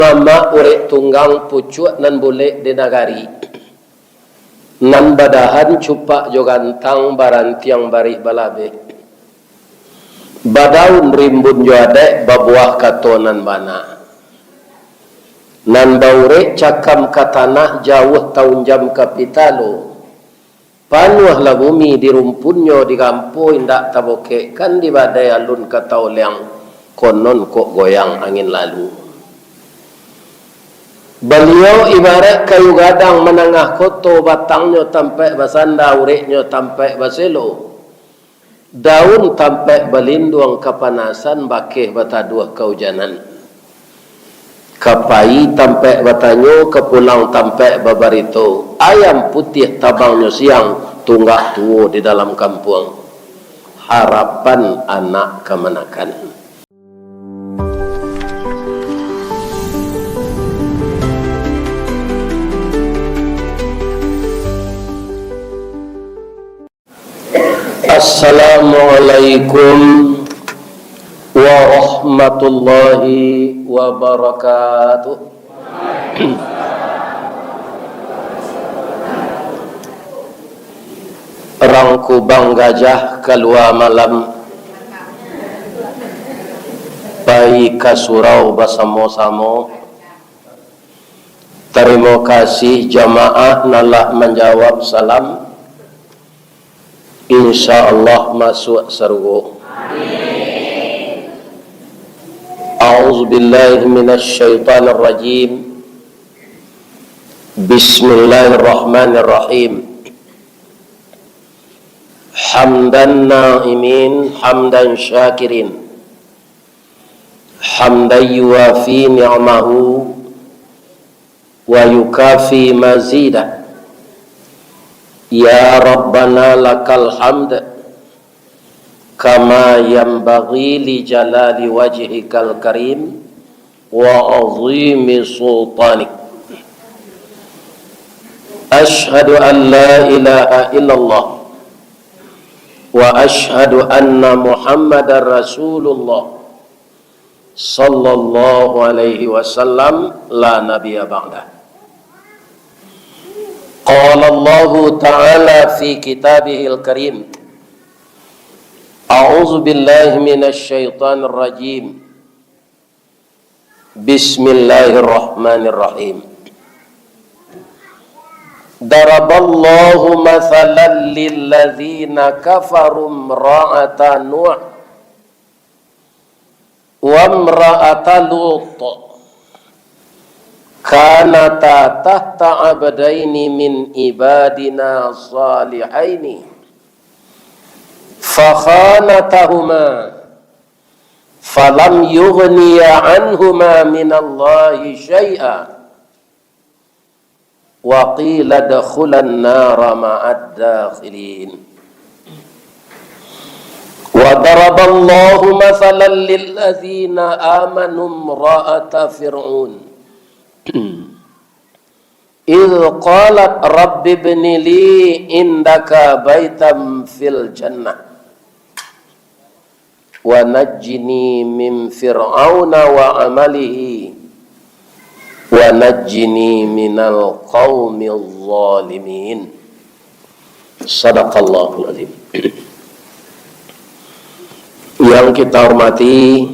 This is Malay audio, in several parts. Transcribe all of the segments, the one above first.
Mama urek tunggang pucuk nan boleh di nagari. Nan badahan cupak jo gantang barantiang bari balabe. Badaun rimbun jo adek babuah katonan bana. Nan baurek cakam katanah jauh tahun jam kapitalo. Panuah la bumi di rumpunyo di kampo indak taboke kan di badai alun katau liang konon kok goyang angin lalu. Beliau ibarat kayu gadang menengah koto batangnya tampai basanda ureknya tampai baselo. Daun tampai balinduang kapanasan bakeh bataduah kaujanan. Kapai tampai batanyo kepulang tampai babarito. Ayam putih tabangnya siang tunggak tuo di dalam kampung. Harapan anak kemenakan. Assalamualaikum warahmatullahi wabarakatuh. Rangku bang gajah keluar malam bayi kasurau bersama-sama. Terima kasih jamaah nalah menjawab salam. InsyaAllah masuk surga. Amin. A'udzubillahi minasyaitanir rajim. Bismillahirrahmanirrahim. Hamdan na'imin, hamdan syakirin. Hamdan yuwafi ni'mahu wa yukafi mazidah. Ya Rabbana lakal hamd kama yanbaghi li jalali wajhikal karim wa azimi sultanik. Ashhadu an la ilaha illallah wa ashhadu anna Muhammadar Rasulullah sallallahu alaihi wasallam la nabiyya ba'dah. Qala Allah Ta'ala fi kitabihil karim. A'udzu billahi minasy syaithanir rajim. Bismillahirrahmanirrahim. Daraballahu mathalan lil ladzina kafaru imra'ata Nuh wa imra'ata Lut. Kanata tahta abdaini min ibadina salihaini fakhanatahuma falam yughniya anhuma minallahi syai'a wa qila dakhulan nara ma'ad dakhilin. Wa daraballahu mathalan lil ladzina amanu imra'ata fir'aun idh qalat rabbi ibni li indaka baitam fil jannah wa najjini min fir'auna wa amalihi wa najjini minal qaumil zalimin. Sadaqallahul azim. Yang kita hormati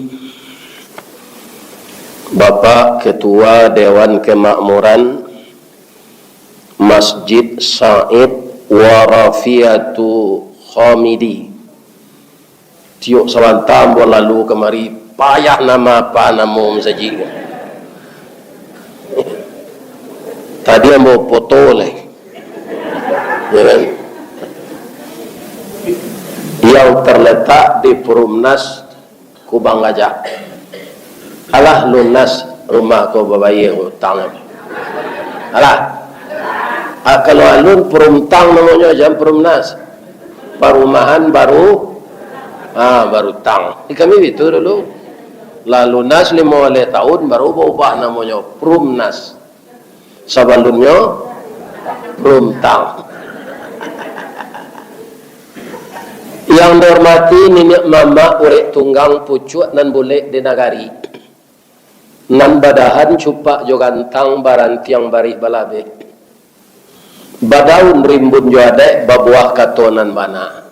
Bapak Ketua Dewan Kemakmuran Masjid Said Warafiatu Khamidi tiuk sabantam lalu kemari payah nama apa namo saji. Tadi mau foto leh. Ya kan? Yang terletak di Perumnas Kubang Gajah. Alah lunas rumah kau babayi hutang. Alah. Kalau alun perumtang namanya jam perumnas. Perumahan baru baru tang. Di kami itu dulu. Lalu nas 5 tahun baru berubah namanya perumnas. Sebelumnya perumtang. Yang dihormati nenek mama urek tunggang pucuk nan boleh di nagari. nan badahan cupak jo gantang barantiang bari balabe. Badaun rimbun jo adek babuah katonan bana.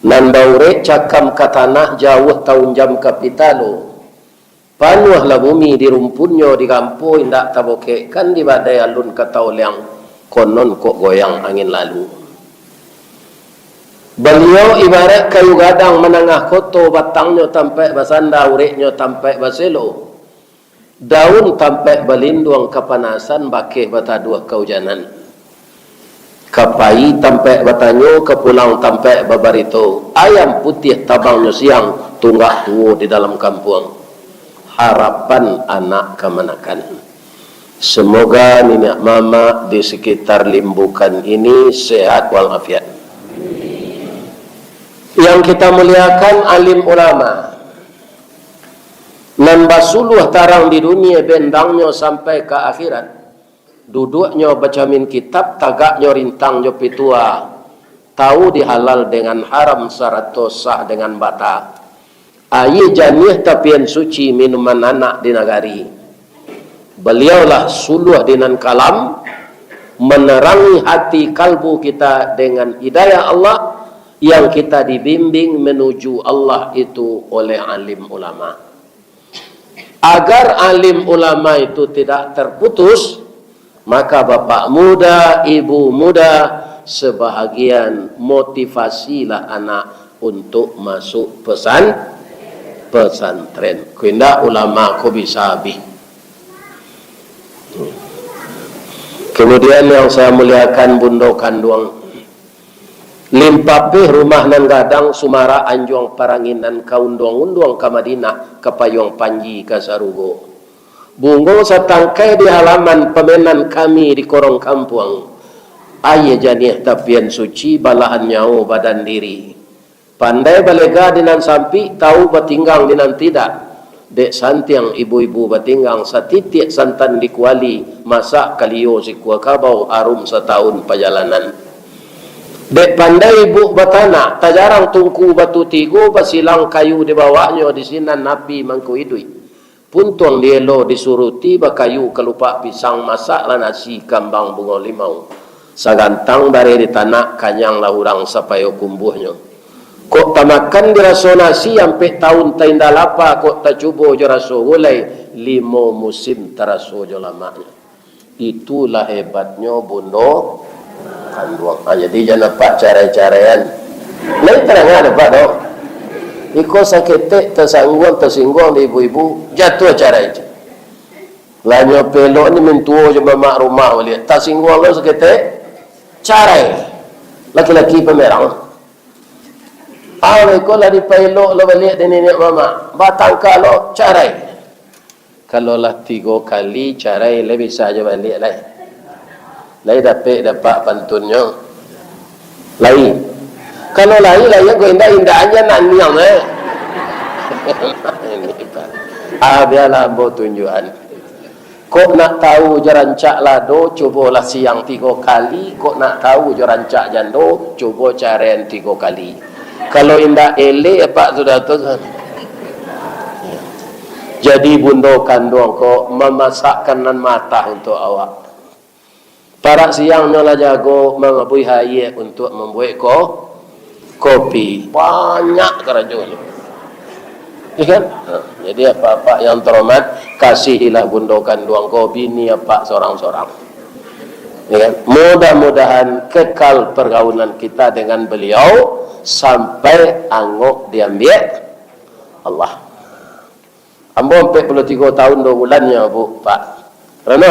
Nan baure cakam katanah jauh tahun jam kapitalo. Panuah la bumi di rumpunyo di kampo indak taboke kan di badai alun katauliang konon kok goyang angin lalu. Beliau ibarat kayu gadang menengah koto batangnya tampai basanda ureknya tampai baselo. Daun tampai balindung kepanasan bakeh bata dua kaujanan. Kapai tampai batanyo kepulang tampai babarito. Ayam putih tabangnya siang tunggak tuo di dalam kampung. Harapan anak kemanakan. Semoga nenek mama di sekitar limbukan ini sehat walafiat. Yang kita muliakan alim ulama. Nan basuluh tarang di dunia bendangnya sampai ke akhirat. Duduknya bacamin kitab, tagaknya rintang jo pitua. Tahu dihalal dengan haram sarato sah dengan bata. Ayi janih tapian suci minuman anak di nagari. Beliaulah suluh dinan kalam menerangi hati kalbu kita dengan hidayah Allah yang kita dibimbing menuju Allah itu oleh alim ulama. Agar alim ulama itu tidak terputus, maka bapak muda, ibu muda, sebahagian motivasilah anak untuk masuk pesantren. Kena ulama ko bisa habis. Kemudian yang saya muliakan bundo kanduang, limpapih rumah nan gadang sumara anjuang paranginan kaundong-undong ke Madinah ke payung panji ke Sarugo. Bungo satangkai di halaman pemenan kami di korong kampung. Aye janih tapian suci balahan nyawa badan diri. Pandai balega dinan sampi tahu batinggang dinan tidak. Dek santiang ibu-ibu batinggang satitik santan dikuali masak kalio si kuah kabau arum setahun perjalanan. Dek pandai ibu batana tak jarang tungku batu tigo basilang kayu di bawahnya di sinan napi mangku idui. Puntuang dielo disuruti bakayu kelupa pisang masak lah nasi kambang bunga limau. Sagantang dari di tanah kanyang lah urang sapayo kumbuhnya. Kok tamakan diraso nasi sampai tahun tainda lapa kok tak cubo jo raso gulai 5 musim teraso jo lamanya. Itulah hebatnya bundo kanduang. Jadi jangan pak cara-caraan. Lain terangan apa dong? Iko sakit tersinggung di ibu-ibu jatuh cara itu. Lanyo pelok ni mentuo je mamak rumah boleh. Tersinggung lo sakit cara. Laki-laki pemerang. Iko lah di pelok lo balik di nenek mama. Batang kalau cara. Kalau lah 3 kali cara lebih saja balik lah. Lain dapat pantunnya. Lain. Kalau lain yang kau indah aja nak niang biarlah ambo tunjuan. Kok nak tahu jarancak lado, cobalah siang 3 kali. Kok nak tahu jarancak jando, coba carian 3 kali. Kalau indah ele apa sudah tu. Jadi bundo kandung kok memasakkan mata untuk awak. Para siangnya lah jago mengabui haye untuk membuat kopi. Banyak kerajaan. Ikan? Jadi apa-apa yang terhormat, kasihilah bundokan duang kopi ni apa seorang-seorang. Ikan? Mudah-mudahan kekal pergaulan kita dengan beliau sampai angok diambil Allah. Ambo 43 tahun 2 bulannya Bu Pak. Kerana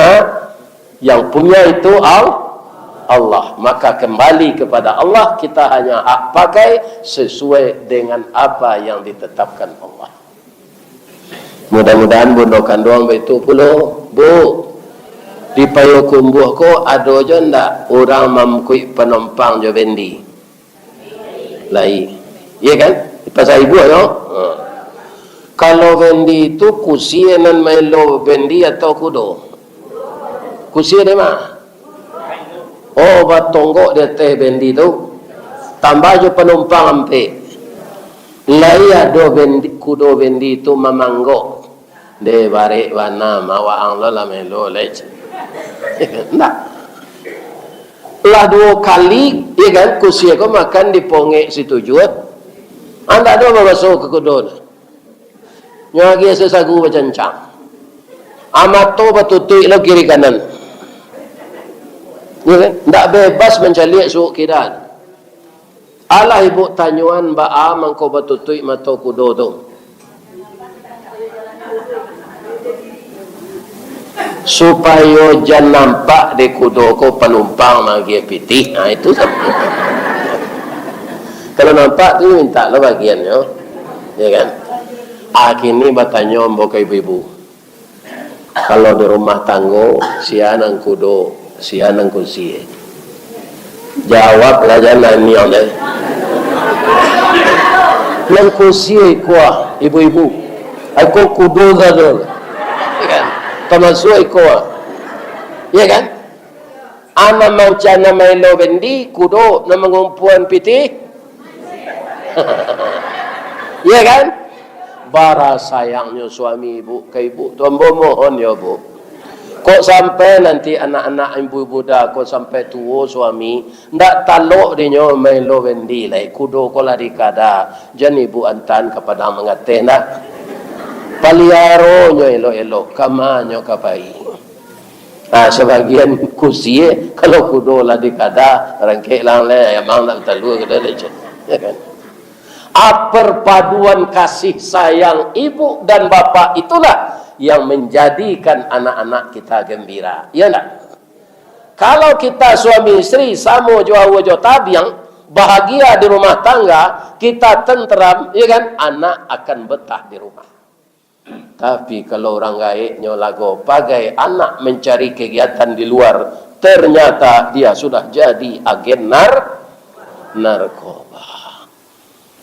yang punya itu Allah, maka kembali kepada Allah, kita hanya hak pakai sesuai dengan apa yang ditetapkan Allah. Mudah-mudahan bundo kanduang itu pula Bu di payo kumbuh ko ada je ndak orang mamkui penumpang jo bendi lai, iya kan pasal ibu yo. Kalau bendi itu kusienan melo bendi atau kudo? Kusi dia mah. Oh, batonggok dia teh bendi tu. Tambah je penumpang ampe. Lai ada bendi kudo bendi tu memanggok. De bare wana mawa ang lola melo lech. Nak. Lah 2 kali, ya kan, kusia ko makan di ponge situ juat. Anda ada masuk ke kudon. Nyagi sesagu bacancang. Amato batutui lo kiri kanan. Ya kan? Ndak bebas mencari suuk kidan. Alah ibu tanyuan ba'a mangko batutui mato kudo tu. Supaya jangan nampak di kudo ko penumpang magi piti. Nah itu sampai. Kalau nampak tu minta lah bagiannya, ya kan? Akhirnya bertanya mbok ibu-ibu. Kalau di rumah tanggo, sianang kudo, sianang kursi. Jawab lah jangan ni oleh. Yang kursi kuah ibu-ibu. Aku kudo saja, ya kan? Termasuk ikut, ya kan? Ama macam nama elo bendi kudo nama ngumpuan piti, ya kan? Bara sayangnya suami ibu ke ibu, tombo mohon ya bu. Kok sampai nanti anak-anak ibu-ibu dah, kok sampai tua suami, ndak talok dia melo bendi lai kudo kola dikada, jan ibu antan kepada mengateh nak. Paliaro nyo elo-elo, kamanyo kapai. Sebagian kursi kalau kudo lah dikada, rangkek lang le, emang nak talu ke dalam je, ya kan? Perpaduan kasih sayang ibu dan bapa itulah yang menjadikan anak-anak kita gembira, ya tak? Kalau kita suami istri samo jo tabiang, bahagia di rumah tangga, kita tenteram, ya kan? Anak akan betah di rumah. Tapi kalau orang gaiknya lagu pakai anak mencari kegiatan di luar, ternyata dia sudah jadi agen narkoba,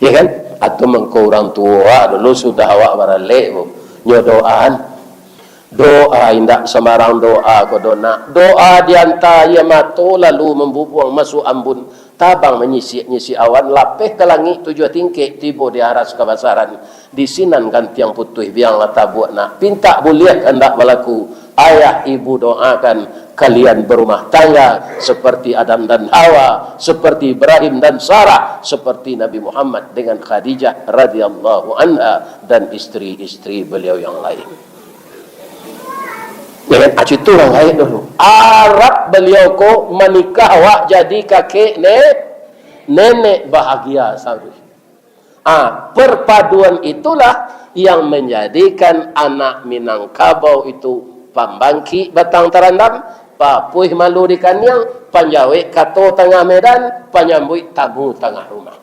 ya kan? Atau mengko orang tua dulu sudah awak barale nyodoan doa indak sembarang doa kodona doa dianta ia mato lalu membubuang masuk ambun tabang menyisi awan lapeh ke langit 7 tingkik tiba di aras kebasaran disinan kan tiang putih biang lata buat nak pinta boleh hendak berlaku ayah ibu doakan kalian berumah tangga seperti Adam dan Hawa, seperti Ibrahim dan Sarah, seperti Nabi Muhammad dengan Khadijah radhiyallahu anha dan istri-istri beliau yang lain. Jangan acuh tu orang lain dulu. Arab beliau ko menikah awak jadi kakek nenek bahagia saudara. Perpaduan itulah yang menjadikan anak Minangkabau itu pambangki batang terandam, papuih malu di kanyang, panjawik kato tengah medan, panyambui tamu tengah rumah.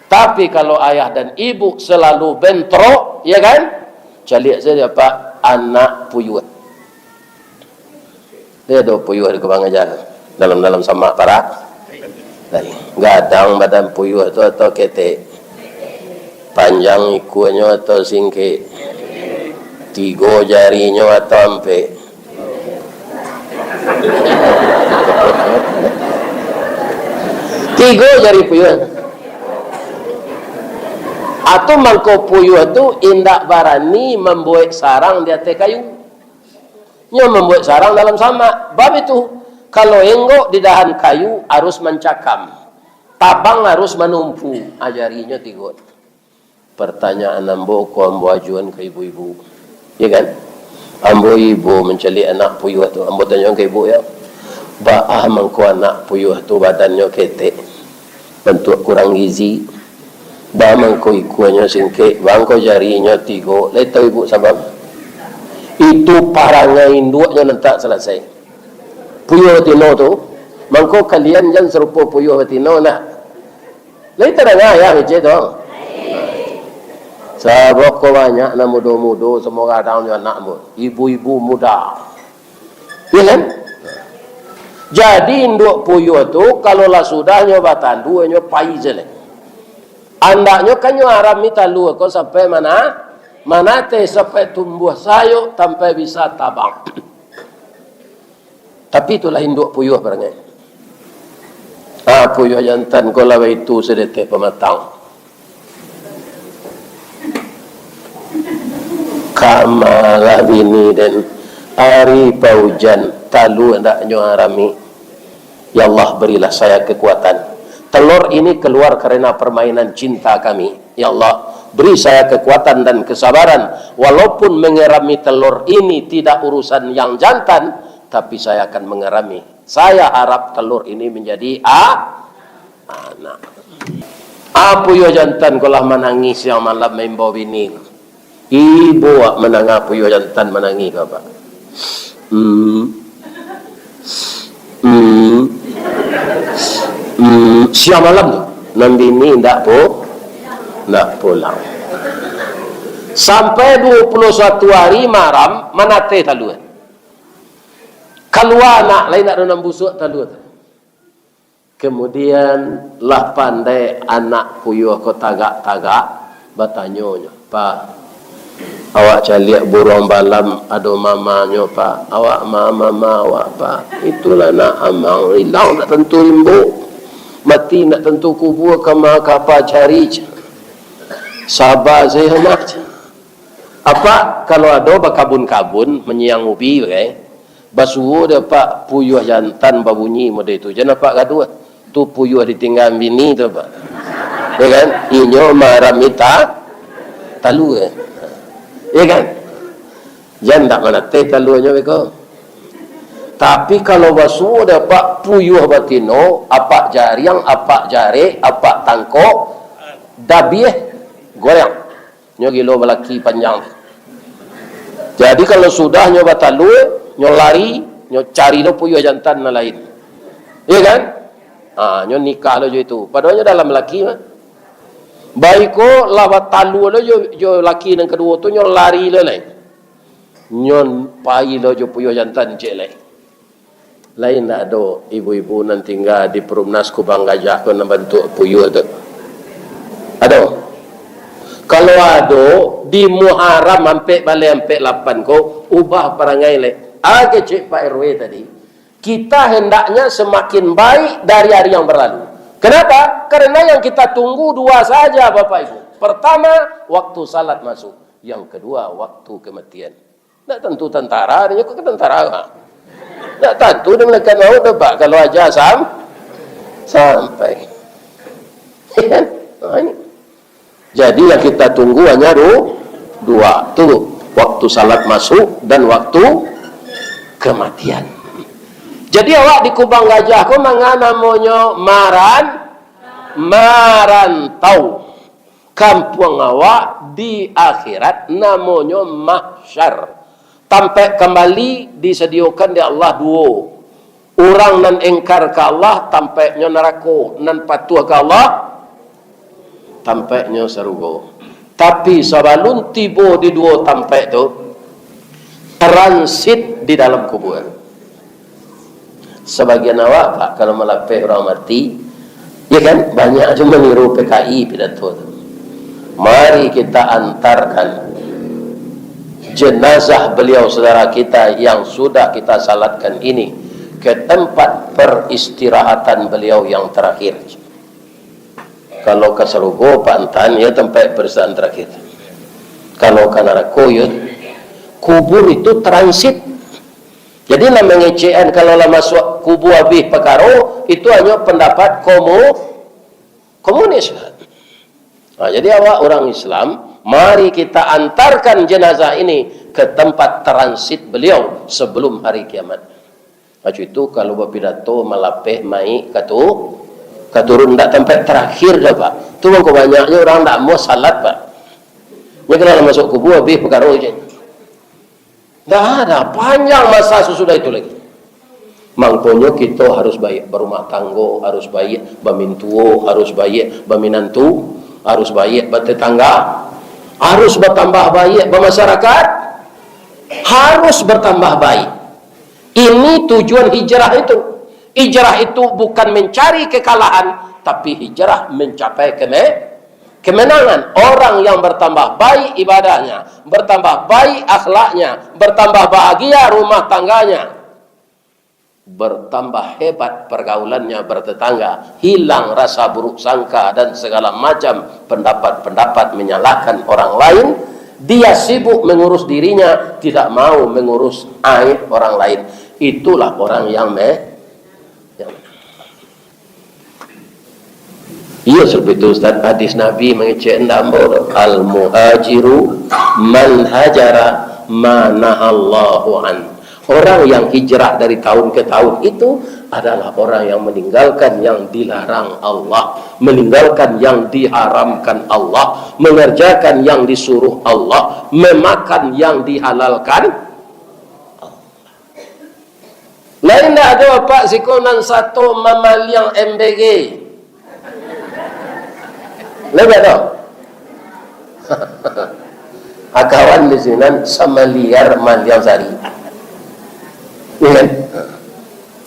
Tapi kalau ayah dan ibu selalu bentrok, ya kan? Calik saja pak anak puyuh. Dia ada puyuh di kebang aja dalam sama para. Gadang badan puyuh itu atau ketek, panjang ikunya atau singke, 3 jarinya atau ampe. Tiga jari puyuh. Atau mangko puyuh itu indak barani membuat sarang di atas kayu. Nya membuat sarang dalam sama. Bab itu kalau enggok di dahan kayu harus mencakam. Tabang harus menumpu. Ajarinya 3. Pertanyaan ambo ko ambo ajuan ke ibu-ibu. Ya kan? Ambo ibu mencari anak puyuh tu. Ambo tanya ke ibu ya. Ba'ah mangko anak puyuh tu badannya ketek. Bentuk kurang gizi. Ba mangko ikuannya singkek. Bangko jarinya 3. Lai tahu ibu sabab? Itu parangai induknya nanti selesai. Puyuh tino tu. Mangko kalian jangan serupa puyuh tino nak. Lai terangah ya macam tu. Sabok ko banyak na mudo-mudo semua kadang anak mu. Ibu-ibu muda. Ya kan? Jadi induk puyuh tu kalau lah sudah nyoba tandu nyo pai jelek. Andaknya kan nyo haram mita lu ko sampai mana? Mana teh sampai tumbuh sayur sampai bisa tabang. Tapi itulah induk puyuh barangai. Puyuh jantan ko lawa itu sedete pematang. Kamalah bini dan hari paujan talu hendaknya arami. Ya Allah, berilah saya kekuatan. Telur ini keluar karena permainan cinta kami. Ya Allah, beri saya kekuatan dan kesabaran. Walaupun mengerami telur ini tidak urusan yang jantan, tapi saya akan mengerami. Saya harap telur ini menjadi anak. Apa yo jantan kolah menangis yang malam membawa bini. Ibu menang apa yo jantan menangis apa? Siang malam tu nan bini ndak pulang. Sampai 21 hari maram manate taluan. Keluar nak lain nak renam busuk taluan. Kemudian lah pandai anak puyuh ko tagak-tagak bertanya, Pak, awak caliak burung balam ado mamanya, Pak. Awak mama awak, Pak. Itulah nak amang hilang nak tentu limbu. Mati nak tentu kubur kama kapa cari. Sabar saya nak. Apa kalau ada bakabun-kabun menyiang ubi bagai basuh dia Pak puyuh jantan babunyi model itu. Jangan Pak gaduh. Tu puyuh ditinggal bini tu Pak. Ya kan? Inyo maramita talu kan. Ya kan? Jangan tak mana teh talunya beko. Tapi kalau basuh dapat puyuh batino, apa jariang, apa jare, apa tangkok, dabieh goyang. Nyo gilo belaki panjang. Jadi kalau sudah nyo batalu, nyo lari, nyo cari lo puyuh jantan na lain. Ya kan? Nyo nikah lo jo itu. Padahal dalam laki mah. Baiko lawat talu lo jo laki yang kedua tu nyo lari lo lain. Nyo pai lo jo puyuh jantan cek lain. Lain tak ada ibu-ibu nan tinggal di Perumnas Kubang Gajah ko nan bentuk puyuh tu. Ada. Kalau ada di Muharram sampai balik sampai 8 ko ubah perangai le. Age cek Pak RW tadi. Kita hendaknya semakin baik dari hari yang berlalu. Kenapa? Karena yang kita tunggu dua saja Bapak Ibu. Pertama, waktu salat masuk. Yang kedua, waktu kematian. Tak tentu tentara, dia kok tentara. Tak tentu dia melakukan mau Pak kalau aja sampai. Jadi yang kita tunggu hanya dua. Tunggu. Waktu salat masuk dan waktu kematian. Jadi awak di Kubang Gajah ko manga namanya marantau. Kampung awak di akhirat namanya mahsyar. Sampai kembali disediakan di Allah dua. Orang nan engkar ke Allah tampaknya neraka, nan patuh ke Allah tampaknya surga. Tapi sebelum tiba di dua tampak tu transit di dalam kubur. Sebagian awak Pak kalau melapeh orang mati, ya kan banyak cuma meniru PKI pidato tu. Mari kita antarkan jenazah beliau saudara kita yang sudah kita salatkan ini ke tempat peristirahatan beliau yang terakhir. Kalau ke Serugo Pantan ya tempat peristirahatan terakhir. Kalau ke Narako ya kubur itu transit. Jadi namanya CN kalau lah masuk kubur habis perkara itu hanya pendapat komunis. Jadi awak orang Islam, mari kita antarkan jenazah ini ke tempat transit beliau sebelum hari kiamat. Macam itu kalau berpidato melapeh mai katurun tak tempat terakhir dah Pak. Tu bang banyaknya orang tak mau salat Pak. Dia kalau masuk kubur habis perkara je. Dah ada panjang masa sesudah itu lagi. Maknanya kita harus baik berumah tangga, harus baik bermintuo, harus baik berminantu, harus baik bertetangga, harus bertambah baik bermasyarakat, harus bertambah baik. Ini tujuan hijrah itu. Hijrah itu bukan mencari kekalahan, tapi hijrah mencapai kemenangan. Orang yang bertambah baik ibadahnya, bertambah baik akhlaknya, bertambah bahagia rumah tangganya, bertambah hebat pergaulannya bertetangga, hilang rasa buruk sangka dan segala macam pendapat-pendapat menyalahkan orang lain, Dia sibuk mengurus dirinya, tidak mau mengurus aib orang lain. Itulah orang yang iya seperti itu Ustaz, hadis Nabi mengecek ndambo al muhajiru man hajara manahallahu an. Orang yang hijrah dari tahun ke tahun itu adalah orang yang meninggalkan yang dilarang Allah, meninggalkan yang diharamkan Allah, mengerjakan yang disuruh Allah, memakan yang dihalalkan Allah. Lain tak ada Pak sikonan satu mamaliang MBG. Lebih tak? Akawan di sini sama liar maliang sari.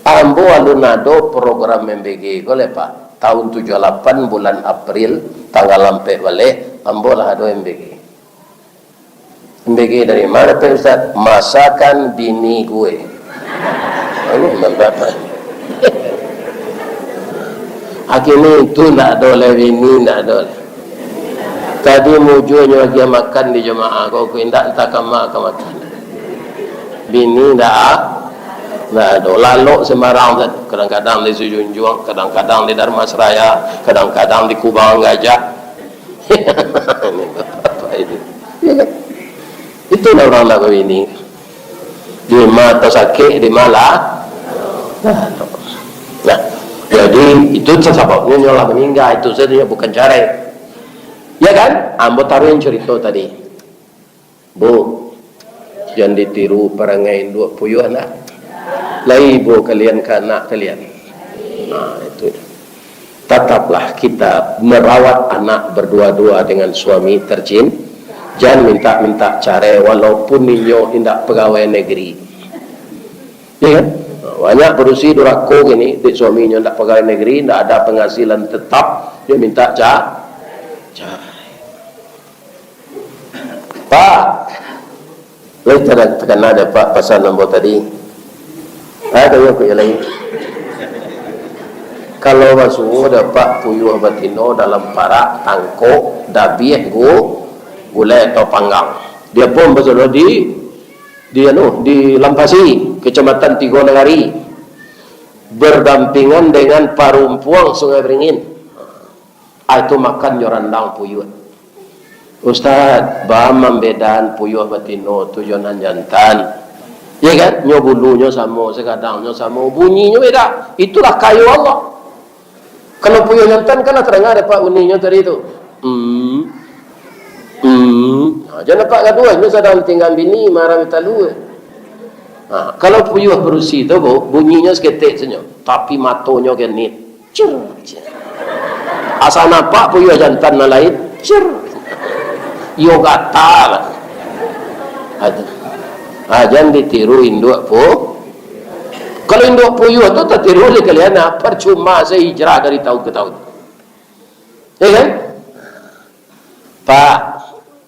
Ambo alunado program MBG boleh Pak tahun 78 bulan April tanggal lampe balik ambo lah ada MBG dari mana Pak Ustaz? Masakan bini gue. Ini membapak akhirnya itu nak dole bini nak dole tadi mujurnya lagi makan di jemaah kau indak entah kama makan bini dah nah, lalu sembarang kadang-kadang di Sujunjuang, kadang-kadang di Dharmasraya, kadang-kadang di Kubang Gajah. Ini apa ini? Itu orang lagu ini. Di mata sakit, di malah. Nah, jadi itu sebabnya nyolah meninggal itu saja bukan cara. Ya kan? Ambo taruh yang cerita tadi. Bu, jangan ditiru perangai dua puyuh anak. Lah ibu kalian ke anak kalian. Nah itu. Tetaplah kita merawat anak berdua-dua dengan suami tercinta. Jangan minta-minta cara walaupun ninyo tidak pegawai negeri. Ya kan? Banyak berusi durako gini, di suaminya tidak pegawai negeri, tidak ada penghasilan tetap, dia minta cara. Pak, lihat tekan ada Pak pasal nombor tadi. Ada yang punya lain. Kalau masuk dapat puyuh batino dalam parak tangkok dabieh gulai atau panggang. Dia pun betul di Lampasi, Kecamatan Tigo Negari, berdampingan dengan Parumpuang Sungai Beringin. Itu makan nyorandang puyuh. Ustaz, baham membedakan puyuh batino tujuan jantan. Ya kan? Nyo bulunya sama, sekadang nyo sama, bunyinya beda. Itulah kayu Allah. Kalau puyuh jantan kan terdengar dapat bunyinya tadi itu. Nah, jangan dapat kedua, nyo sedang tinggal bini marah minta lu. Nah, kalau puyuh berusi itu bunyinya seketik saja, tapi matonya genit. Cer. Asal nampak puyuh jantan lain, cer. Yo gatal. Jangan ditiru induk kalau induk puyuh itu tertiru oleh kalian percuma saya hijrah dari tahun ke tahun. Ya kan? Pak,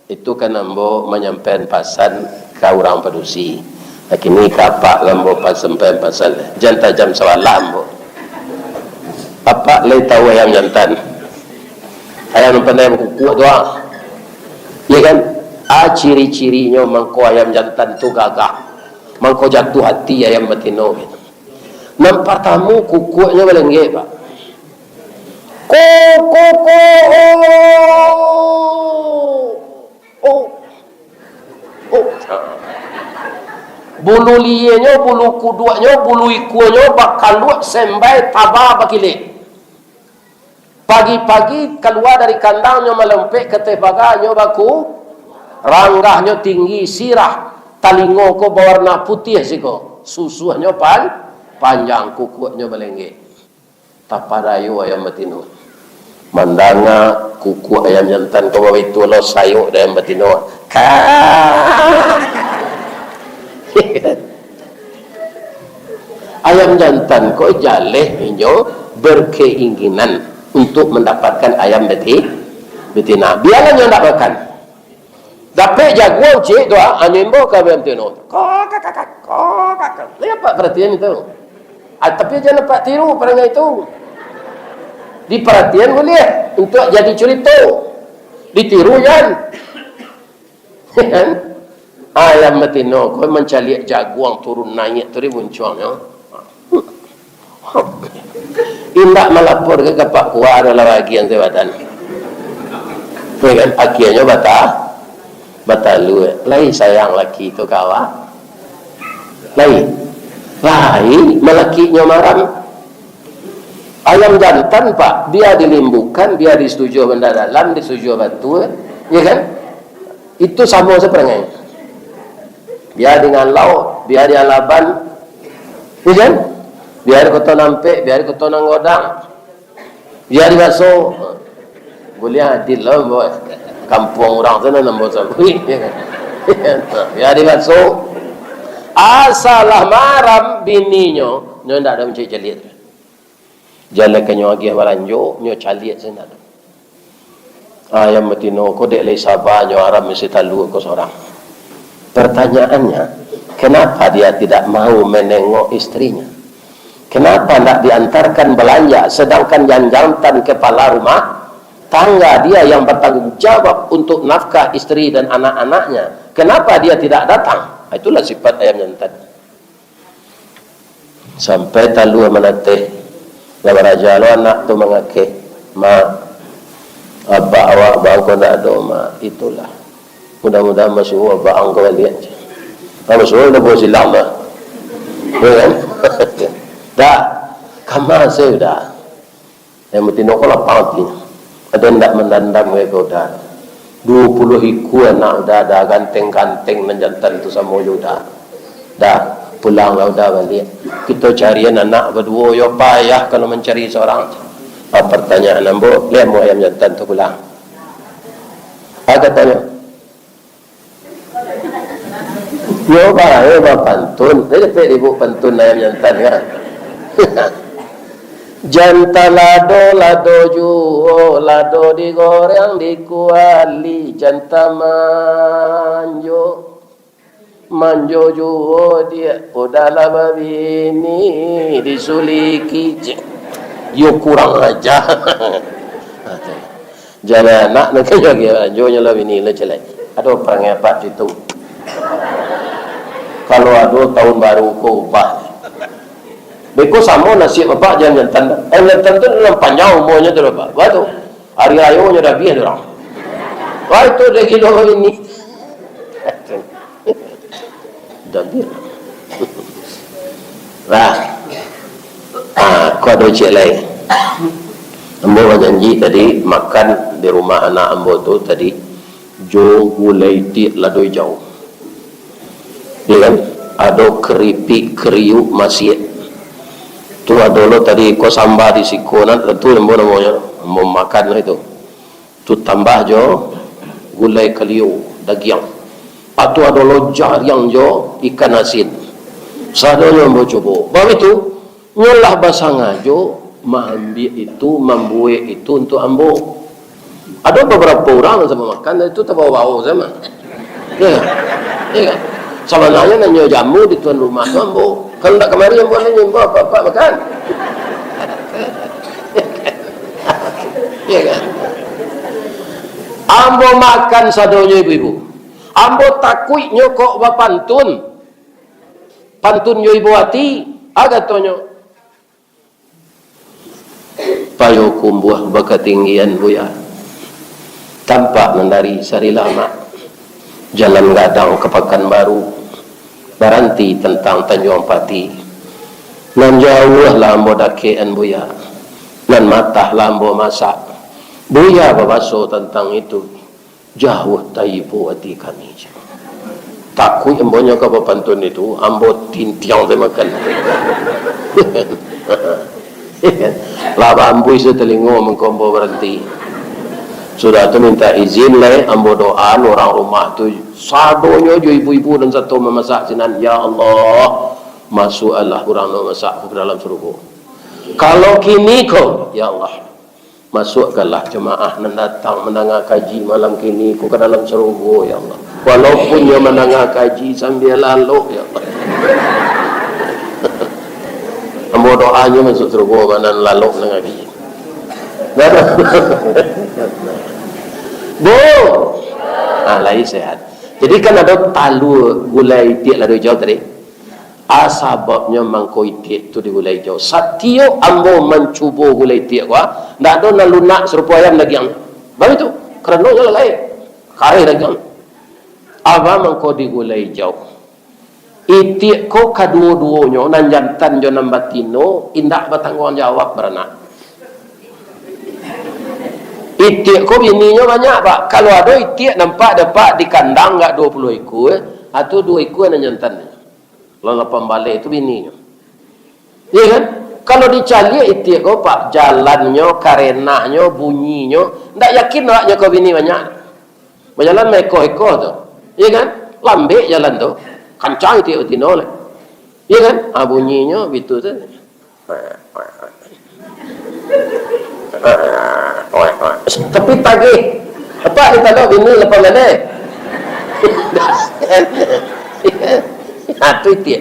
itu kan ambo menyampaikan pasan ke orang pedusi. Kini kapak ambo sampaikan pasan jantan jam sawalah ambo. Apa leh tahu ayam jantan? Ayam pandai kuku doang. Ya kan? Ciri-cirinya mangko ayam jantan tu gagah, mangko jatuh hati ayam betino gitu. Nampak tamu kukunya belengge Pak. Kuku. Bulu lienya, bulu kuduanya, bulu ikunya bakal luak sembai tabah bakile. Pagi-pagi keluar dari kandangnya melempek ke tebaganya baku. Ranggahnya tinggi, sirah, talingo ko berwarna putih siko, susuhnya panjang, kukunya belengge. Tapadayu ayam betino. Mandanga kuku ayam jantan ko bawa itu lo sayuk ayam betino. Ayam jantan ko jaleh injo berkeinginan untuk mendapatkan ayam betina. Biarlah nyo ndak makan. Dapat jaguan cik doa animbo kabel tino. Lihat Pak perhatian itu. Tapi jangan Pak tiru perangai itu. Diperhatian boleh untuk jadi cerita. Ditiru jangan. Ayam matino kau mencari jaguang turun naik tadi munculnya. Indak melapor ke Pak Kuah adalah bagian jabatan. Kan akhirnya batalu. Lai sayang laki itu kawan. Lai melakinya maram. Ayam jantan Pak, dia dilimbukan, dia disetujui benda dalam, disetujui batu, ya kan? Itu sama seperti biar dengan laut, biar dia laban, ya kan? Biar kau nampak, biar kau nanggodang, biar dibasuh. Boleh adil lah buat kampung orang sana nombor sabui, ya kan? Biar dibasuh. Asalah maram bininya, nyo ndak ada mencari jalit. Jalan kenyo agi balanjo, nyo calit sana. Ayam matino ko dek lay sabar nyo aram mesti talu ko seorang. Pertanyaannya, kenapa dia tidak mau menengok istrinya? Kenapa tidak diantarkan belanja sedangkan yang jantan kepala rumah tangga dia yang bertanggung jawab untuk nafkah istri dan anak-anaknya? Kenapa dia tidak datang? Itulah sifat ayam jantan. Sampai talu menatih dan raja lo anak tu mengake abah awak bang kau nak do itulah. Mudah-mudahan masuk abah angkau lihat. Kalau semua dah boleh silam lah. Kan? Dah, kamar saya dah. Yang mesti nak kalau pangtinya. Ada ndak mendandang mereka dah. 20 hiku anak dah ganteng-ganteng dan jantan tu sama juga dah pulang lah dah balik. Kita cari anak berdua yo payah kalau mencari seorang. Pertanyaan ambo, lihat mu ayam jantan tu pulang. Apa tanya? Yo pantun. Dia dapat ibu pantun ayam jantan kan. Jantan lado juo, lado digoreng dikuali, jantan manjo juo dia udahlah babini disuliki. Yo kurang aja. Jangan anak nak kerja manjonya lah bini le celai. Ada perang apa itu? Kalau ada tahun baru ko ubah. Beko sama nasib bapak jantan. Jantan tu dalam panjang umurnya tu bapak. Batu. Hari raya nya dah biar orang. Wah itu dia kilo ini. Dah biar. Wah. Kau ada cik lain. Ambo janji tadi makan di rumah anak ambo tu tadi. Jo gulai ti ladoi jauh. Ya kan? Ada keripik kriuk masih. Tu ada lo tadi ko sambal di sikonan tu ambo namanya. Ambo makan lah itu. Tu tambah jo gulai kaliu daging. Atau ada lo jariang jo ikan asin. Sadanya ambo coba. Baru itu nyolah basangan jo mengambil itu, membuat itu untuk ambo. Ada beberapa orang sama makan itu tak bawa sama. Ya, ya. Sebenarnya nanya jamu di tuan rumah tu ambo. Kalau tak kemari ambo nanya apa makan. Ya kan? Ambo makan sadonya ibu-ibu. Ambo takut nyokok bapantun. Pantun yo ibu hati agak tonyo. Payo kumbuah bakatinggian buya. Tampak menari sari lama. Jalan gadang ke Pekanbaru. Baranti tentang Tanjung Pati. Nan jauh lambo dakean buya. Nan matah lambo masak. Buya babaso tentang itu. Jauh taibu hati kami. Takut ambonya ke pantun itu. Ambo tintiang dia makan. Laba ambo isa telingo mengkombo berhenti. Sudah tu minta izin lah ambo doa orang rumah tu sadonya jo ibu-ibu dan satu memasak sinan. Ya Allah, masuklah orang memasak ke dalam surga. Kalau kini kau, ya Allah, masukkanlah jemaah yang datang mendengar kaji malam kini ke dalam surga, ya Allah. Walaupun dia mendengar kaji sambil lalu, ya Allah. Ambo doanya masuk surga mana lalu dengan kaji. Bu, lain sehat. Jadi kan ada talu gulai tiak lado hijau tadi. Asababnya mangko tiak tu di gulai hijau. Satio ambo mencubo gulai tiak gua, ndak ada nalunak serupa ayam lagi yang. Baru itu kerana yang lain. Kare lagi yang. Aba mangko di gulai hijau. Tiak ko kadua-duanya nan jantan jo nambatino indak bertanggung jawab beranak. Itik ko bininya banyak pak. Kalau ada itik nampak dapat di kandang enggak 20 ekor, atau 2 ekor yang jantannya. Lalu pembalik itu bininya. Iya kan? Kalau dicari itik ko pak, jalannya, karenanya, bunyinya, enggak yakin naknya ko bini banyak. Berjalan ekor-ekor tu. Iya kan? Lambek jalan tu. Kancang itik utino lah. Iya kan? Bunyinya begitu tu. Tapi tagih apa kita tahu bini lepas mana itu dia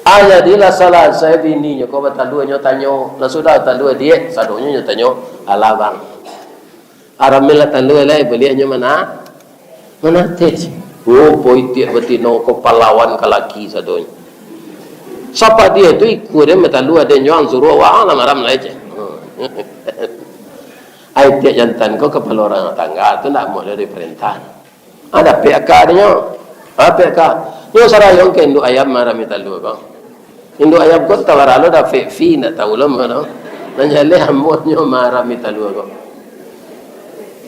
jadilah salah saya bininya kau bertalunya tanyo lah sudah talu dia sadonya tanyo alabang aramila talu lai belianya mana teh boy dia betino kau pahlawan kalaki sadonya siapa dia tu ikut dia metalu ada nyuang suruh wah maram aja. Ayat jantan kau kepala orang tangga tu nak mau dari perintah. Ada PK dia, PK. Dia sarayong ke induk ayam marami talu kau. Induk ayam kau tawaralo dah fee nak tahu lah mana. Nanjale hamonyo marami talu kau.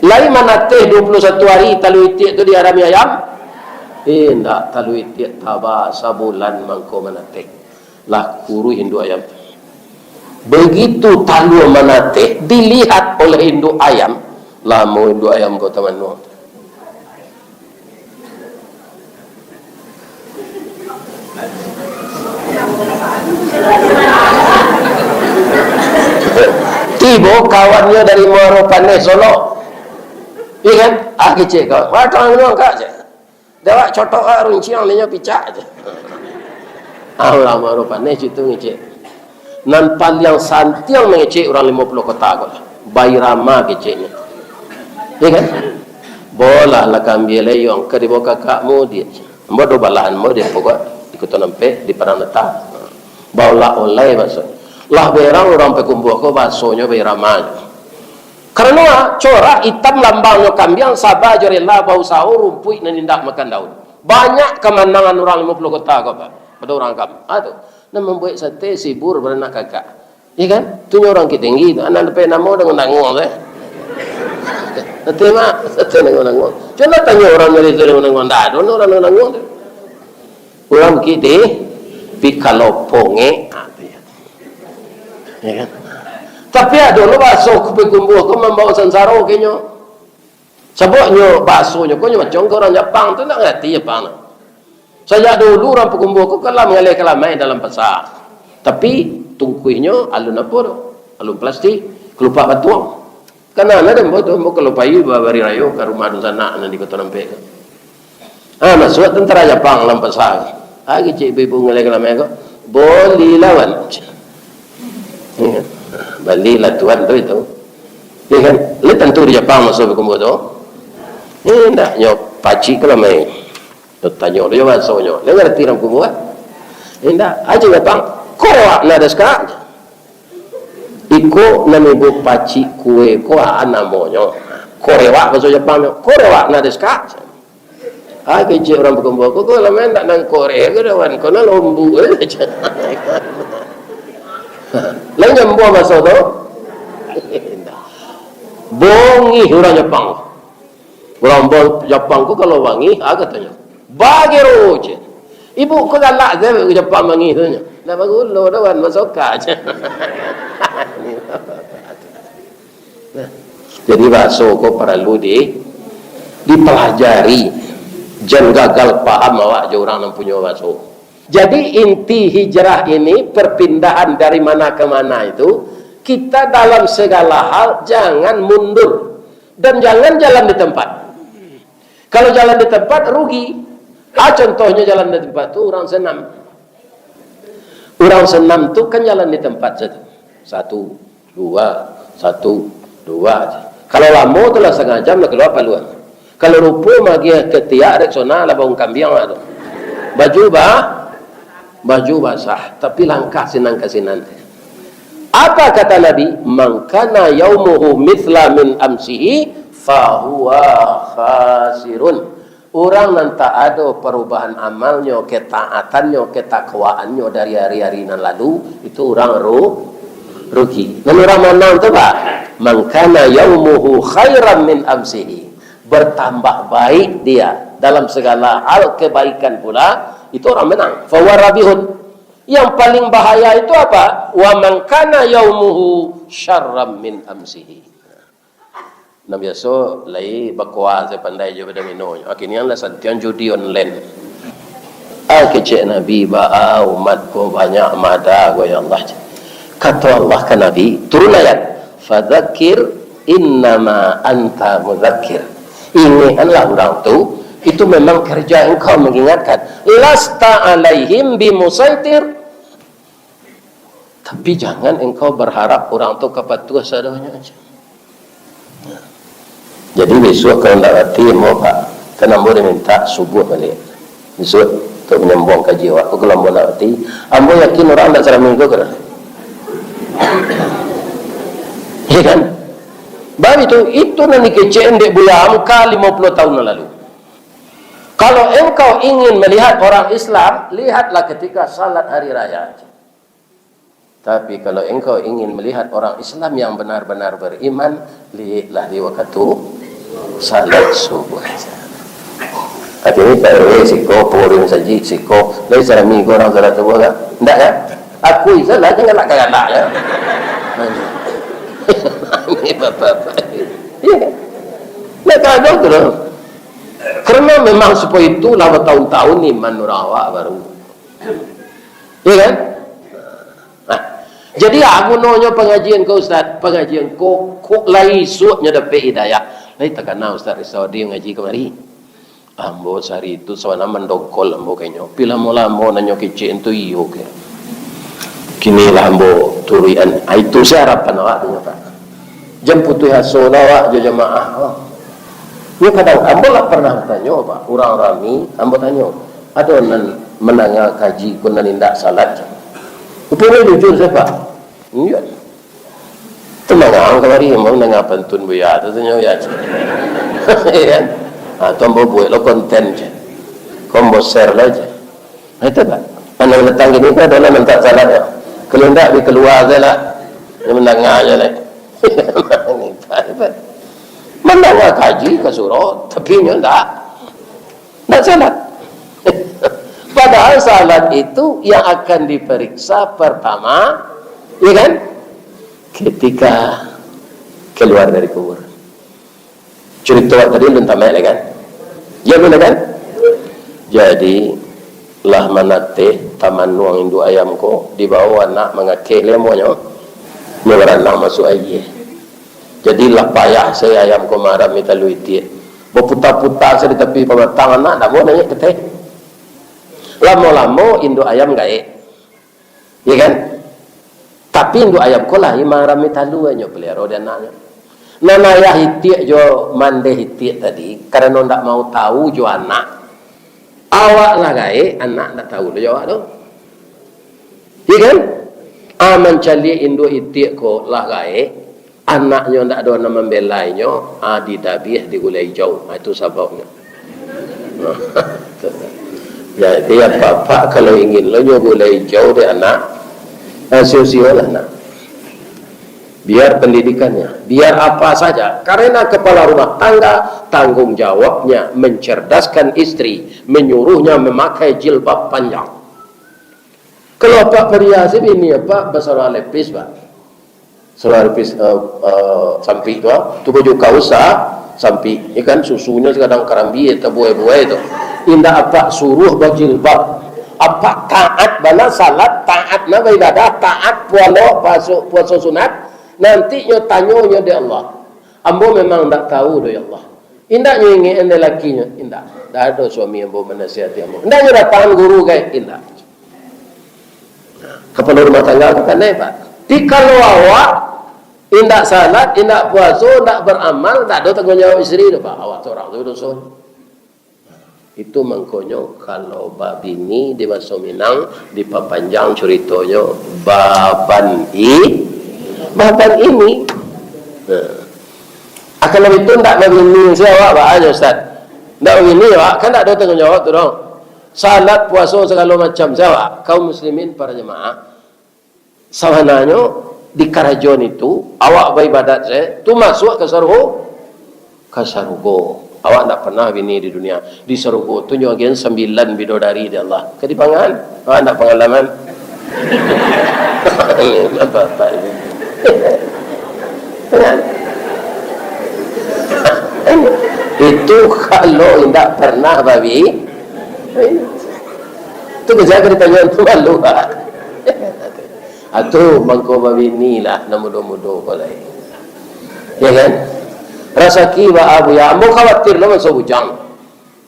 Lain mana teh 21 hari talu itik tu diarami ayam? Ndak talu itik taba sabulan mangko mana teh. Lah kuru induk ayam. Begitu talu manate dilihat oleh induk ayam, lama induk ayam kau teman no. Tibo kawannya dari Muaro Pandai Solo, iya kan? Kecik kau, watang no kak je. Dewa cotok runciang ni picak je. Allah Muaro Pandai situ ngecik. Nan paling santiang mengecek orang 50 kota kau lah. Bayi ramah keceknya. Ya kan? Bola lah kambil layong ke di bawah kakakmu dia. Mbak do balahan mo dia pokok ikut nampe di padang letak. Baula oleh masuk. Lah berang orang pekumbuk ko basonya bayi ramah. Karena corak hitam lambangnya kambiang sabah jorela bau sahur rumpui nan indak makan daun. Banyak kemenangan orang 50 kota kau Pak. Pada orang kam. Aduh. Dan membuat sate sibur beranak kakak. Ya kan? Tu orang ketinggi tu. Anak lepas nama dengan nanggul tu. Sate mak. Sate dengan nanggul. Cuma tanya orang dari tu dengan nanggul. Tak ada orang dengan nanggul tu. Orang kita. Tapi kalau ponge. Ya kan? Tapi ada lo basuh kumpul kau membawa sensaro kayaknya. Sebabnya basuhnya kau macam orang Jepang tu nak ngerti Jepang lah. Saya dulu orang pekumbuk ko kalau mengalih kelamai dalam pasar. Tapi tungkuinya alun apa tu? Alun plastik, kelupa batuang. Karena ada yang betul, mau kelupai bari rayo ke rumah dun sana nanti kota nampak. Masuk tentara Jepang dalam pasar. Cik ibu mengalih kelamai ko, boleh lawan. Balilah Tuhan tu itu. Ya kan? Lihat tentu di Jepang masuk pekumbuk tu. Tidak, nyok pacik kelamai. Tanya dia bahasanya. Dia ngerti orang kubuat. Indah. Aja Jepang. Korea na deska. Iko namibu paci kue ko namanya. Korea bahasa Jepang. Korea na deska. Kecil orang berkumpul. Kau kalau main tak nang Korea ke dewan. Kau nak lombu aja. Lain jembu bahasa tu. Bongi orang Jepang. Orang Jepang ko kalau wangi, katanya. Bagi roje. Ibu ko galak saya ke Jepang mangi tu nya. Dah bagulo dah wan masuk aja. Jadi bakso ko perlu dipelajari. Jangan gagal paham awak je orang yang punya bakso. Jadi inti hijrah ini perpindahan dari mana ke mana itu kita dalam segala hal jangan mundur dan jangan jalan di tempat. Kalau jalan di tempat rugi. Contohnya jalan di tempat itu orang senam. Orang senam itu kan jalan di tempat saja. 1, 2, 1, 2. Kalau lama itulah setengah jam nak keluar paluan. Kalau rupa magi ketiak reksona lah bau kambing lah tu. Baju basah, tapi langkah sinan kasinan. Apa kata Nabi? Man kana yaumuhu mithla min amsihi fahuwa khasirun. Orang yang tak ada perubahan amalnya, ketaatannya, ketakwaannya dari hari-hari yang lalu, itu orang rugi. Dan orang mana itu Pak? Man kana yaumuhu khairan min amsihi. Bertambah baik dia dalam segala hal kebaikan pula, itu orang menang. Fahuwa rabihun. Yang paling bahaya itu apa? Wa man kana yaumuhu syarram min amsihi. Nah biasa lai bakwa saya pandai je pada minum. Akhirnya lah santian judi online. Kecik Nabi ba umat ko banyak mada go ya Allah. Kata Allah ke Nabi, turun ayat. Fadzakir innama anta mudzakir. Ingatlah orang tu, itu memang kerja engkau mengingatkan. Lasta alaihim bimusaitir. Tapi jangan engkau berharap orang tu kepatuh seadanya aja. Jadi besok kalau nak hati mau Pak, kan ambo dia minta subuh balik. Besok untuk menyambung kaji awak. Kalau ambo nak hati, ambo yakin orang nak salam minggu ke? Ya kan? Baik itu nanti kecil dek bulan amka 50 tahun lalu. Kalau engkau ingin melihat orang Islam, lihatlah ketika salat hari raya. Tapi kalau engkau ingin melihat orang Islam yang benar-benar beriman, lihatlah di waktu salat subuh. Akhirnya tak ada siko, porin saji, siko. Lain salah minggu orang salat subuh kan? Tidak kan? Aku salah, jangan nak galak ya. Ini bapak-bapak. Ya kan? Nak kagak tu lah. Kerana memang supaya itulah bertahun-tahun ni manurawa baru. Ya kan? Jadi aku nanya pengajian kau Ustaz, pengajian kau lai suaknya dapat hidayah. Lai tak kenal Ustaz Rizawadi ngaji kemari. Ambo sehari itu sawana mendongkol ambo kayaknya. Bila mula ambo nanya kecil itu iyo ke. Kini lah ambo turian. Itu saya harapan awak tanya Pak. Jemput hasil awak je jemaah. Ya kadang ambo lah pernah tanya Pak. Orang rami ambo tanya. Ada menanya kaji kun nindak salat. Upaya jujur saya Pak. Iya. Tenang kemari mau nengah pantun buaya tu tanya ya. Kan? Tombo buat lo konten je. Kombo share lah je. Itu Pak. Pandang datang gini kan adalah minta salat ya. Kalau tidak di keluar je lah. Dia mendengar je lah. Mendengar kaji ke surau. Tapi dia tak salat. Padahal salat itu yang akan diperiksa pertama, ya kan? Ketika keluar dari kubur. Cerita tadi belum tamat kan? Ya benar kan? Jadi lah manate taman nuang indu ayam ko di bawah anak mengakeh lemonya meranang masuk air. Jadi lah payah saya ayam ko marah minta luitie. Berputar-putar saya di tepi pematang anak nak mau nanya keteh. Lama-lama induk ayam gaek. Ya kan? Tapi induk ayam ko lah imang rami talu aja pelihara dia anaknya. Nana ayah hitiak jo mande hitiak tadi karena ndak mau tahu jo anak. Awak lah gaek, anak nak tahu lo jawab tu. Ya kan? Aman cali induk hitiak ko lah gaek, anaknya ndak ada nama membelainya, didabih digulai jauh. Itu sebabnya. Jadi apa-apa kalau ingin lo boleh jauh dari anak, sio-sio lah anak. Biar pendidikannya, biar apa saja. Karena kepala rumah tangga tanggung jawabnya mencerdaskan istri, menyuruhnya memakai jilbab panjang. Kalau Pak perhias ini apa besar lepis Pak, besar lepis sampai tu baju kausa sampai ikan susunya sekarang karambi atau buai-buai itu. Indah apa suruh berjilbab, apa taat bala salat, taat na ibadah, taat puasa sunat, nantinya tanyonya di Allah. Ambo memang tak tahu do ya Allah. Indahnya ingin lakinya, indah. Dah ada suami ambo menasihati ambo. Indahnya datang guru guys, indah. Kepala rumah tangga kan Pak. Kalau awak Indak salat, indak puasa, indak beramal, tak ada tanggungjawab isteri dah pak. Awak seorang tu dosa. Itu mangkonyo kalau bab ini di bahasa Minang diperpanjang ceritanya baban ini. Akan lebih itu tak begini siapa pak aja Ustaz. Tak begini pak, kan tak ada tanggungjawab tu dong. Salat, puasa segala macam siapa? Kaum muslimin para jemaah. Sawananya di karajon itu awak beribadat saya tu masuk ke sarugo, awak tak pernah bini di dunia di sarugo tu nyogen 9 bidodari di Allah kedipangan awak tak pengalaman. Apa ini itu kalau tidak pernah babi itu kerja ditanya tu malu atau mangko babi ni lah namudo-mudo kolai ya kan rasaki wa abu ya mau khawatir lah masa bujang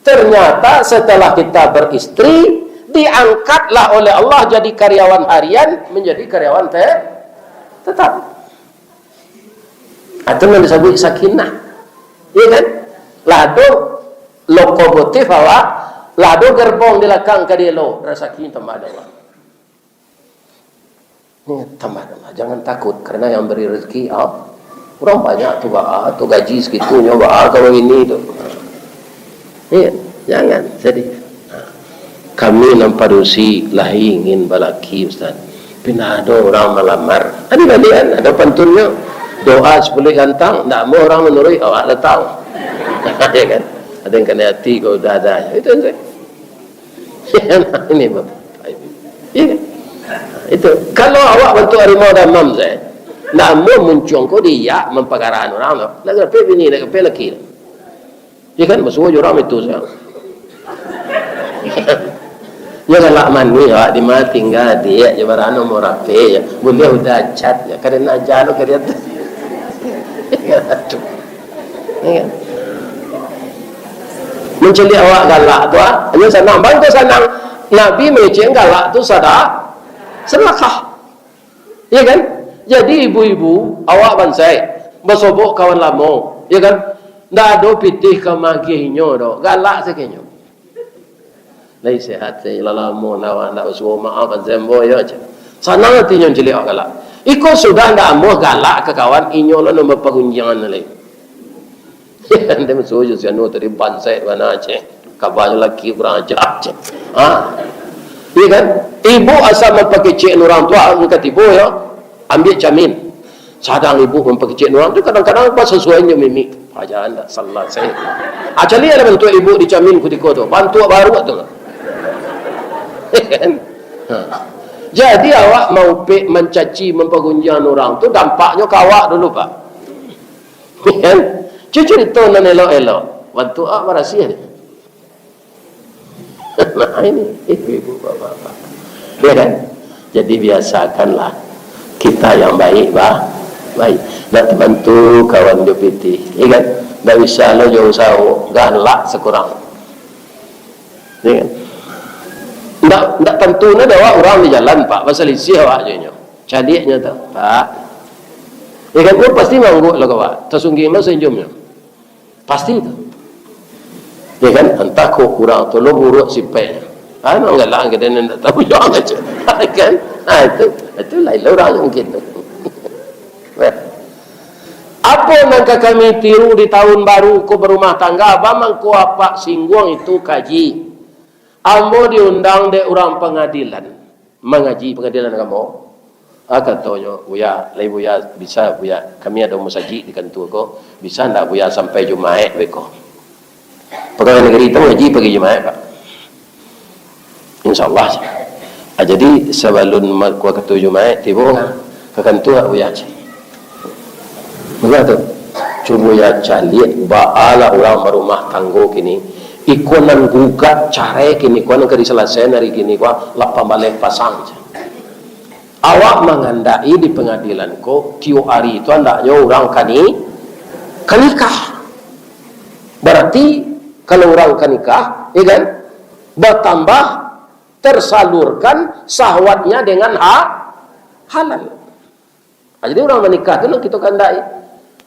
ternyata setelah kita beristri diangkatlah oleh Allah jadi karyawan harian menjadi karyawan tetap atau yang disebut sakinah ya kan lado lokomotif awak lado gerbong di belakang ke dia lo rasaki tambah Allah. Tambah, jangan takut karena yang beri rezeki orang banyak tu tu gaji segitunya kalau ini tu jangan sedih. Kami nampadusi lahi ingin balaki Ustaz pina ada orang melamar ada balian ada pantunnya doa 10 gantang tak mau orang menurut awak datang ya kan ada yang kena hati kau dada itu ini bapak ya kan itu kalau awak bantu harimau dan mam saya namun muncung kau dia mempagarahan orang tu nak kepe bini nak kepe laki ya kan semua orang itu saya ya kalau mani awak di mana tinggal dia je barano mau rapi ya boleh udah cat ya kerana jalo kerja tu ya kan menceli awak galak tu hanya senang bantu senang Nabi meceng galak tu sadar sedekah ya kan jadi ibu-ibu awak bansai bersobok kawan lama ya kan ndak ada pitih ke magihnyo do galak sekenyo lai sehat saya lama nawa ndak suruh maaf zembo ya aja sana tinyo jeli awak galak iko sudah ndak amuh galak ke kawan inyo lo nombor pengunjangan lai ya ndem suruh siano tadi bansai mana aja kabarnya lagi kurang ajar iya kan ibu asal memakai cek orang tua angkat ibu ya ambil jamin sadang ibu memakai cek orang tu kadang-kadang apa sesuainya mimik aja anda salah saya acali ada bantu ibu dijamin kutiko tu bantu baru tu kan jadi awak mau mencaci mempergunjang orang tu dampaknya ke awak dulu pak kan cucu itu non elok-elok bantu awak rahasia ni. Nah ini ibu-ibu bapak-bapak ya kan jadi biasakanlah kita yang baik baik nak bantu kawan jopiti ya kan tak bisa lo jauh-jauh galak sekurang ya kan tak tentu ni dah orang di jalan pak pasal isi awak je cadiknya tu pak ya kan pasti manggut lah pak tersungking lo senyumnya pasti tu ya kan entah kau kurang tu lo buruk sipeknya memang galak kita ni tak tahu yang aja kan itu lain orang mungkin tu apa nangka kami tiru di tahun baru ko berumah tangga bamang ko apa singgung itu kaji ambo diundang de orang pengadilan mengaji pengadilan kamu katanya buya lai buya bisa buya kami ada musaji di kantor ko bisa ndak buya sampai Jumaat beko pegawai negeri itu ngaji pergi Jumaat pak insyaallah jadi sebelum ku ketu Jumaat tiba ke kantor buya begitu cuma ya calik baala orang berumah tangga kini ikonan gugat care kini ikonan kari selesai hari kini gua lapang balik pasang awak mengandai di pengadilan ko tiu hari itu andaknya orang kanikah berarti kalau orang kanikah ya kan bertambah tersalurkan syahwatnya dengan halal Jadi orang menikah tu kita kandai.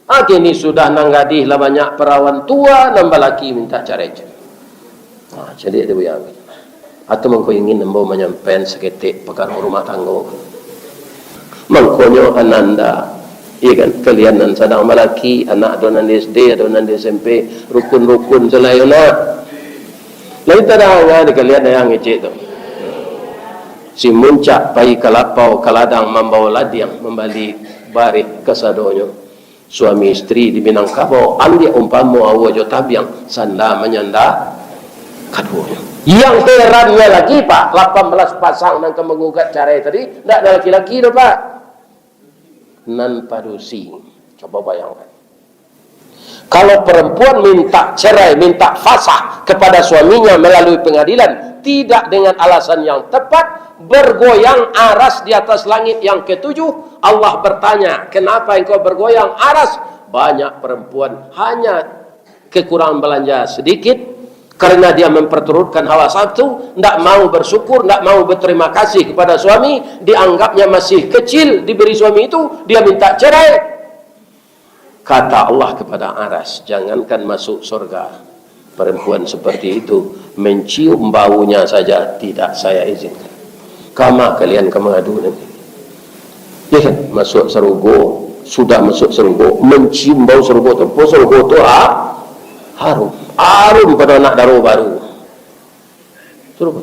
Kini sudah nang gadih lah banyak perawan tua, nambah laki minta cerai. Jadi dia yang atau mengko ingin nambah menyampaikan seketik perkara rumah tangga. Mengkonyo ananda, iya kan, kalian nan sadang malaki, anak adonan SD, adonan SMP, rukun-rukun selayona. Lain tadang di kalian yang ngecek tu. Si muncak pai kalapau kaladang membawa ladiang membalik bari kesadonyo. Suami istri di Minangkabau ambil umpamu awajo tabiang sanda menyanda kadunya. Yang herannya lagi Pak, 18 pasang yang mengugat cerai tadi tidak ada laki-laki tu Pak. Nan padusi. Coba bayangkan. Kalau perempuan minta cerai, minta fasah kepada suaminya melalui pengadilan, tidak dengan alasan yang tepat, bergoyang aras di atas langit yang ketujuh, Allah bertanya, kenapa engkau bergoyang aras? Banyak perempuan hanya kekurangan belanja sedikit, karena dia memperturutkan hawa nafsu, tidak mau bersyukur, tidak mau berterima kasih kepada suami, dianggapnya masih kecil, diberi suami itu, dia minta cerai. Kata Allah kepada aras, jangankan masuk surga, perempuan seperti itu mencium baunya saja tidak saya izinkan. Kama kalian mengadu nanti. Ya kan? Masuk serugo, sudah masuk serugo, mencium bau serugo tu, serugo tu harum. Harum pada anak daru baru. Serugo.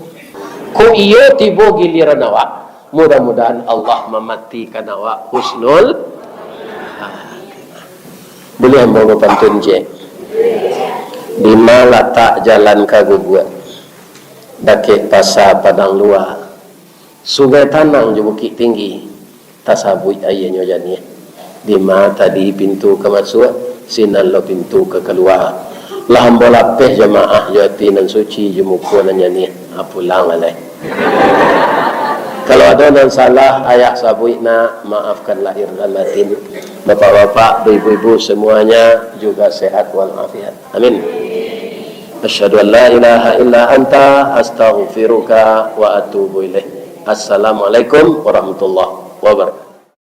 Ko iyo tibo giliran awak. Mudah-mudahan Allah mematikan awak husnul. Boleh mau pantun je. Di mana tak jalan kaguguat. Dakik pasar padang luar. Sungai Tanang je Bukit Tinggi. Tasabui ayahnya jani. Di mana tadi pintu ke masuk, sinan lo pintu ke keluar. Lah bola peh jemaah jati nan suci jemuku nan jani. Pulang alai. Kalau ada yang salah, ayah sabui na maafkan lahir dan batin. Bapak-bapak, ibu-ibu semuanya juga sehat walafiat. Amin. Asyhadu an la ilaha illa anta astaghfiruka wa atubu ilaik. Assalamualaikum warahmatullahi wabarakatuh.